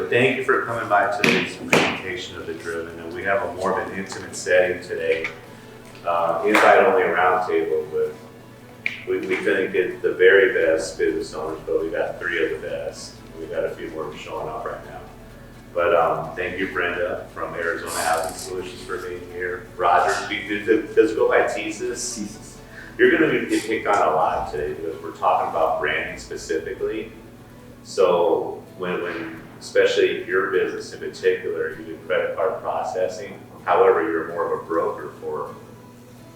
But thank you for coming by today's presentation of the Driven. And we have a more of an intimate setting today, invite only roundtable, but we couldn't get the very best business owners, but we got 3 of the best. We got a few more showing up right now. But thank you, Brenda from Arizona Housing Solutions, for being here. Roger, does it go by Tesis? You're going to get picked on a lot today because we're talking about branding specifically. So when especially your business in particular, you do credit card processing. However, you're more of a broker for.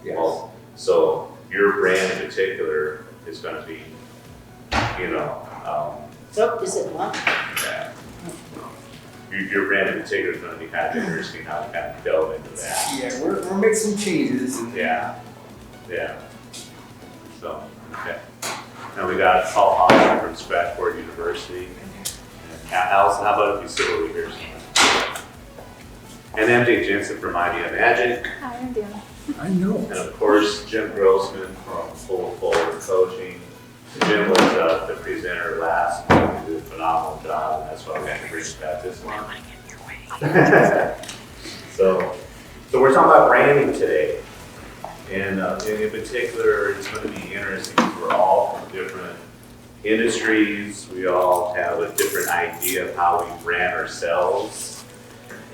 Yes. Well, so your brand in particular is going to be, So is it one? yeah. Your brand in particular is going to be kind of interesting how we kind of delve into that. Yeah, we're making some changes. Yeah. So, okay. Now we got Paul Hodgson from Stratford University. And Allison, how about if you sit over here? And MJ Jensen from Idea Magic. Hi, I'm doing. I know. And of course, Jim Grossman from Full Forward Coaching. Jim was the presenter last week. He did a phenomenal job, and that's why we had to bring him back this month. So we're talking about branding today. And in particular, it's going to be interesting because we're all from different industries. We all have a different idea of how we brand ourselves.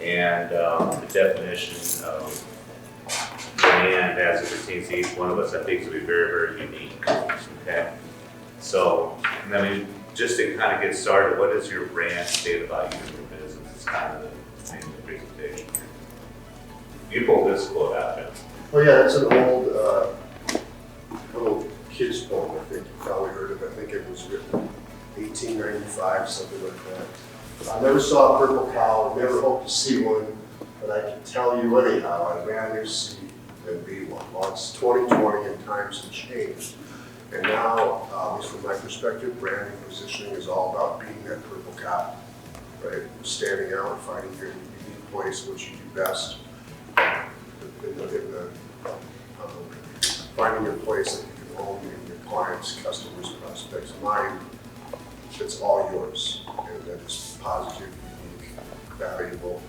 And the definition of brand as it pertains to each one of us, I think, is going to be very, very unique. Okay? So, just to kind of get started, what does your brand state about you and your business? It's kind of the name of the presentation. You pulled this quote out, Jim. Oh yeah, it's an old little kid's poem. I think you probably heard of it. I think it was written 1895, something like that. I never saw a purple cow, never hoped to see one, but I can tell you anyhow, I'd rather see than be one. Well, it's 2020 and times have changed. And now, at least from my perspective, branding positioning is all about being that purple cow, right? Standing out and finding your unique place, what you do best. Finding your place that you can own in your clients, customers, prospects, mind, it's all yours. And that is positive, unique, valuable,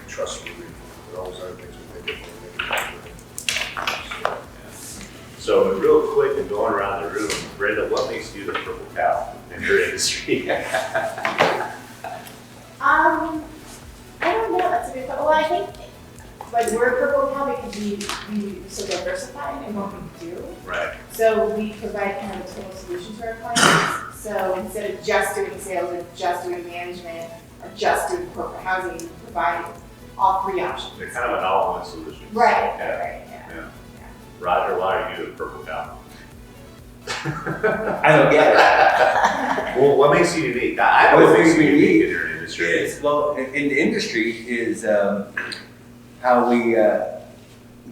trustworthy, and all those other things we think of. So real quick and going around the room, Brenda, what makes you the purple cow in your industry? I don't know. That's a good question. Well, I think like we're purple cow because we so diversified in what we do. Right. So we provide kind of a total solution to our clients. So instead of just doing sales or just doing management or just doing corporate housing, we provide all 3 options. They're kind of an all-in-one solution. Right. Yeah. Right. Yeah. Roger, why are you the purple cow? I don't get it. Well, what makes you unique? I know what makes you unique in your industry. Yes, well, in the industry is how we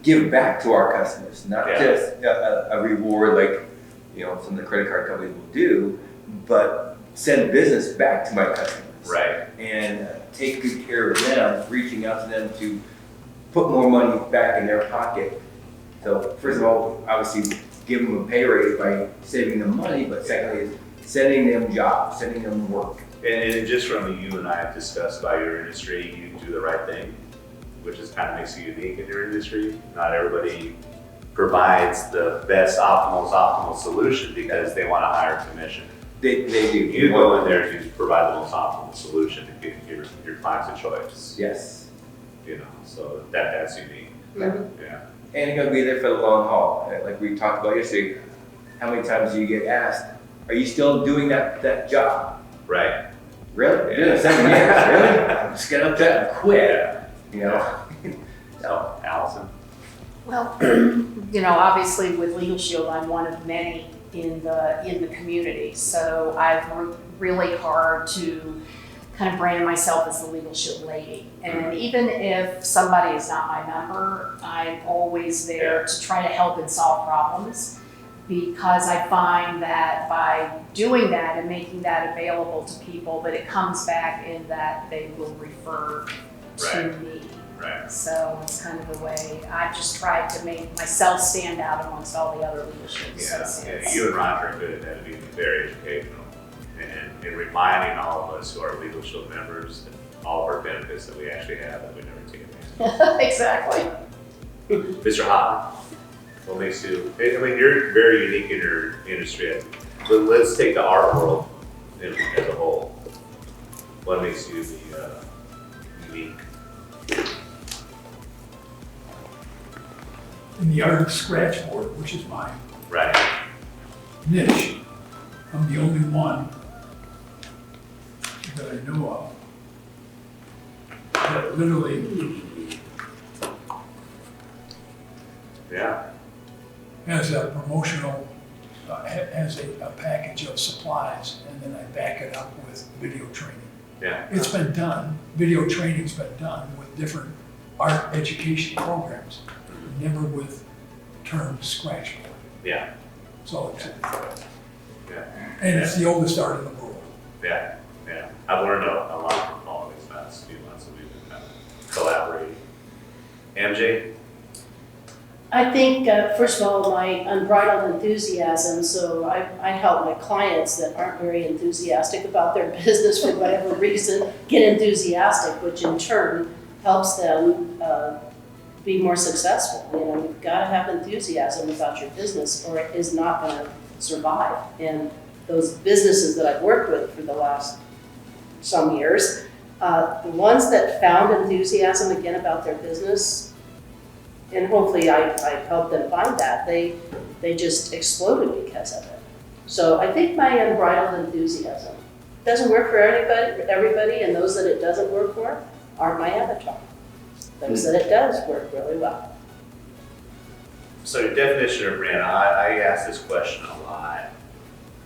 give back to our customers, not just a reward like some of the credit card companies will do, but send business back to my customers. Right. And take good care of them, reaching out to them to put more money back in their pocket. So first of all, obviously give them a pay raise by saving them money, but secondly is sending them jobs, sending them work. And just from you and I have discussed about your industry, you do the right thing, which is kind of makes you unique in your industry. Not everybody provides the best optimal solution because they want a higher commission. They do. You go in there to provide the most optimal solution to give your clients a choice. Yes. So that's unique. Mm-hmm. Yeah. And you're gonna be there for the long haul. Like we talked about yesterday, how many times do you get asked, are you still doing that job? Right. Really? Yeah. Doing it 7 years, really? I'm just gonna upset and quit. So, Allison? Well, obviously with Legal Shield, I'm one of many in the community. So I've worked really hard to kind of brand myself as the Legal Shield lady. And even if somebody is not my member, I'm always there to try to help and solve problems, because I find that by doing that and making that available to people, that it comes back in that they will refer to me. Right. So it's kind of the way I've just tried to make myself stand out amongst all the other Legal Shield associates. You and Roger are good at that, being very educational and reminding all of us who are Legal Shield members that all of our benefits that we actually have that we never take advantage of. Exactly. Mr. Hopper, what makes you, I mean, you're very unique in your industry, but let's take the art world as a whole. What makes you unique? In the art of scratchboard, which is my Right. niche, I'm the only one that I know of that literally Yeah. has a promotional, has a package of supplies, and then I back it up with video training. Yeah. It's been done, video training's been done with different art education programs, never with term scratchboard. Yeah. So it's, Yeah. and it's the oldest art in the world. Yeah. Yeah. I've learned a lot from all these past few months that we've been kind of collaborating. MJ? I think, first of all, my unbridled enthusiasm, so I help my clients that aren't very enthusiastic about their business for whatever reason get enthusiastic, which in turn helps them be more successful. You know, you've got to have enthusiasm about your business or it is not going to survive. And those businesses that I've worked with for the last some years, the ones that found enthusiasm again about their business, and hopefully I helped them find that, they just exploded because of it. So I think my unbridled enthusiasm doesn't work for everybody, and those that it doesn't work for aren't my avatar. Those that it does work really well. So your definition of brand, I ask this question a lot,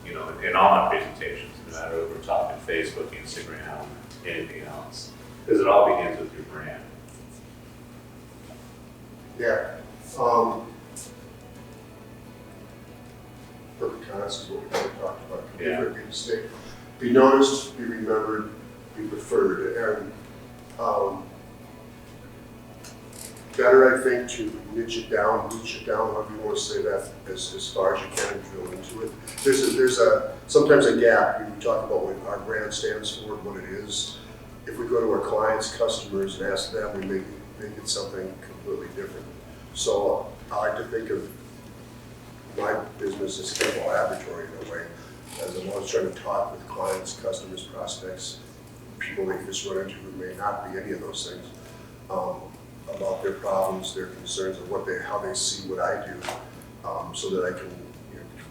you know, in all my presentations, no matter if we're talking Facebook, Instagram, anything else, because it all begins with your brand. Yeah. Perfect concept is what we kind of talked about. Yeah. Be noticed, be remembered, be preferred, and better, I think, to niche it down, however you want to say that, as far as you can and drill into it. There's sometimes a gap when we talk about what our brand stands for, what it is. If we go to our clients, customers, and ask them, we make it something completely different. So I like to think of my business as kind of a laboratory in a way, as I'm always trying to talk with clients, customers, prospects, people they just run into who may not be any of those things, about their problems, their concerns, and how they see what I do, so that I can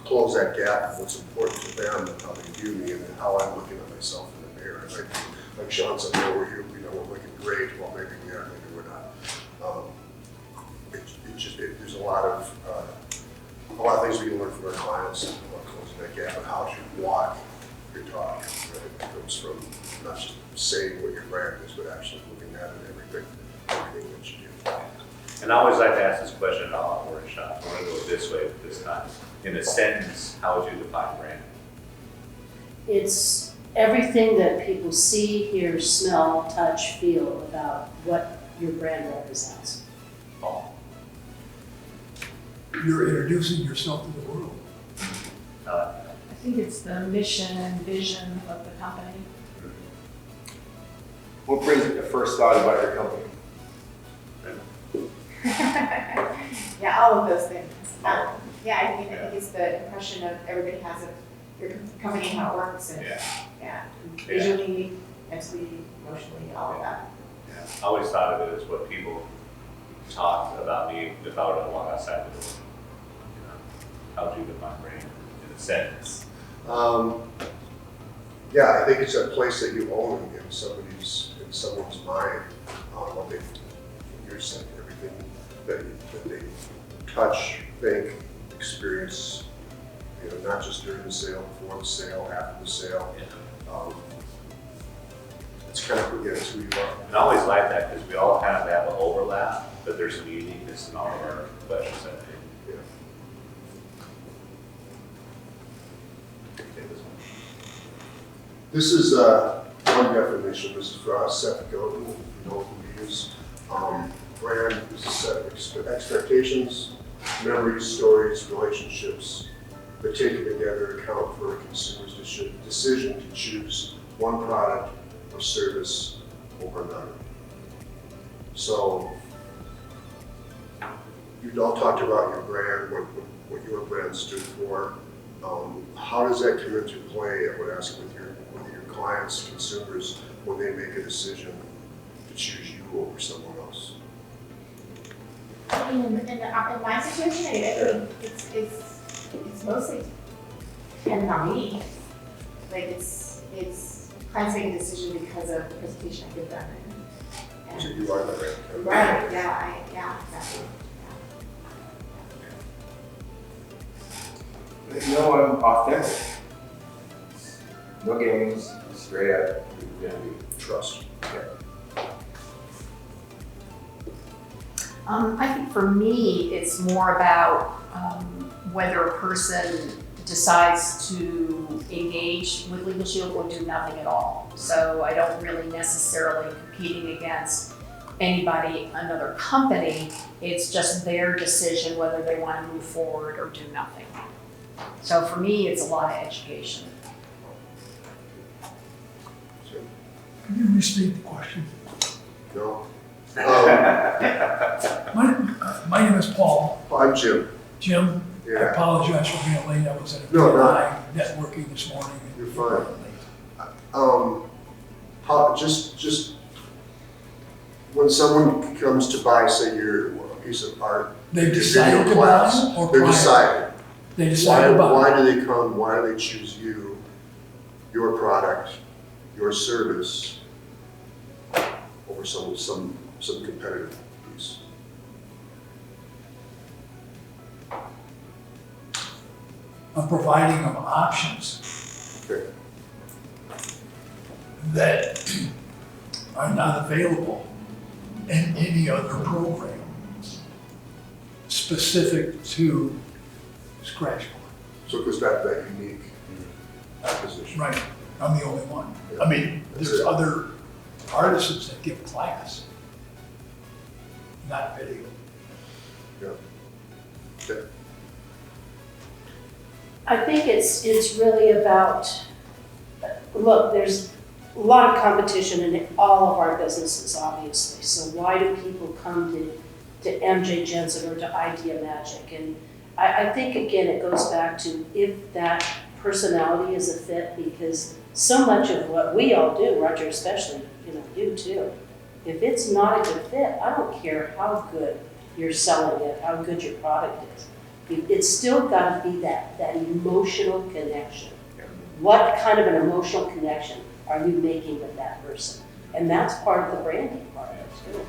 close that gap of what's important to them and how they view me and how I'm looking at myself in the mirror. And like Shawn said, we're here, we're looking great. Well, maybe we are, maybe we're not. There's a lot of things we can learn from our clients about closing that gap and how you walk your talk. Right? It comes from not just saying what your brand is, but actually looking at it, everything that you do. And I always like to ask this question in all our workshops. I'm going to go this way this time. In a sentence, how would you define brand? It's everything that people see, hear, smell, touch, feel about what your brand represents. Oh, You're introducing yourself to the world. I think it's the mission and vision of the company. What brings you to first thought about your company? Yeah, all of those things. Yeah, I think it's the impression of everybody has of your company and how it works, and yeah. visually, mentally, emotionally, all of that. Yeah. I always thought of it as what people talk about me if I were to walk outside the door. You know, how would you define brand in a sentence? Yeah, I think it's a place that you own in someone's mind. What they, you're saying, everything that they touch, think, experience. Not just during the sale, before the sale, after the sale. It's kind of, it's who you are. And I always like that because we all kind of have an overlap, but there's some uniqueness in all of our questions, I think. Yeah. Okay, this one. This is one definition. This is for Seth Godin, if you know who he is. Brand is a set of expectations, memories, stories, relationships that taken together account for a consumer's decision to choose one product or service over none. So you all talked about your brand, what your brand stood for. How does that come into play, I would ask, with your clients, consumers, when they make a decision to choose you over someone else? I mean, in my situation, I think it's mostly dependent on me. Like it's clients make a decision because of the presentation I give them. And So you are the brand. right, yeah, exactly. No, I'm authentic. No games, straight up. Trust. I think for me, it's more about whether a person decides to engage with Legal Shield or do nothing at all. So I don't really necessarily competing against anybody, another company. It's just their decision whether they want to move forward or do nothing. So for me, it's a lot of education. So, Can you restate the question? no. My name is Paul. I'm Jim. Jim, I Yeah, apologize for being late. I was at a No, no. PNI networking this morning. You're fine. How, just when someone comes to buy, say, your a piece of art, They your decided video to buy class, or they're prior? decided. They decided to buy. Why do they come? Why do they choose you, your product, your service, over some competitive piece? I'm providing them options Okay. that are not available in any other program specific to scratch board. So it goes back to that unique position. Right, I'm the only one. I mean, there's other artisans that give class, not video. Okay. I think it's really about, look, there's a lot of competition in all of our businesses, obviously. So why do people come to MJ Jensen or to Idea Magic? And I think, again, it goes back to if that personality is a fit, because so much of what we all do, Roger especially, you too, if it's not a good fit, I don't care how good you're selling it, how good your product is. It's still got to be that emotional connection. What kind of an emotional connection are you making with that person? And that's part of the branding part of it too.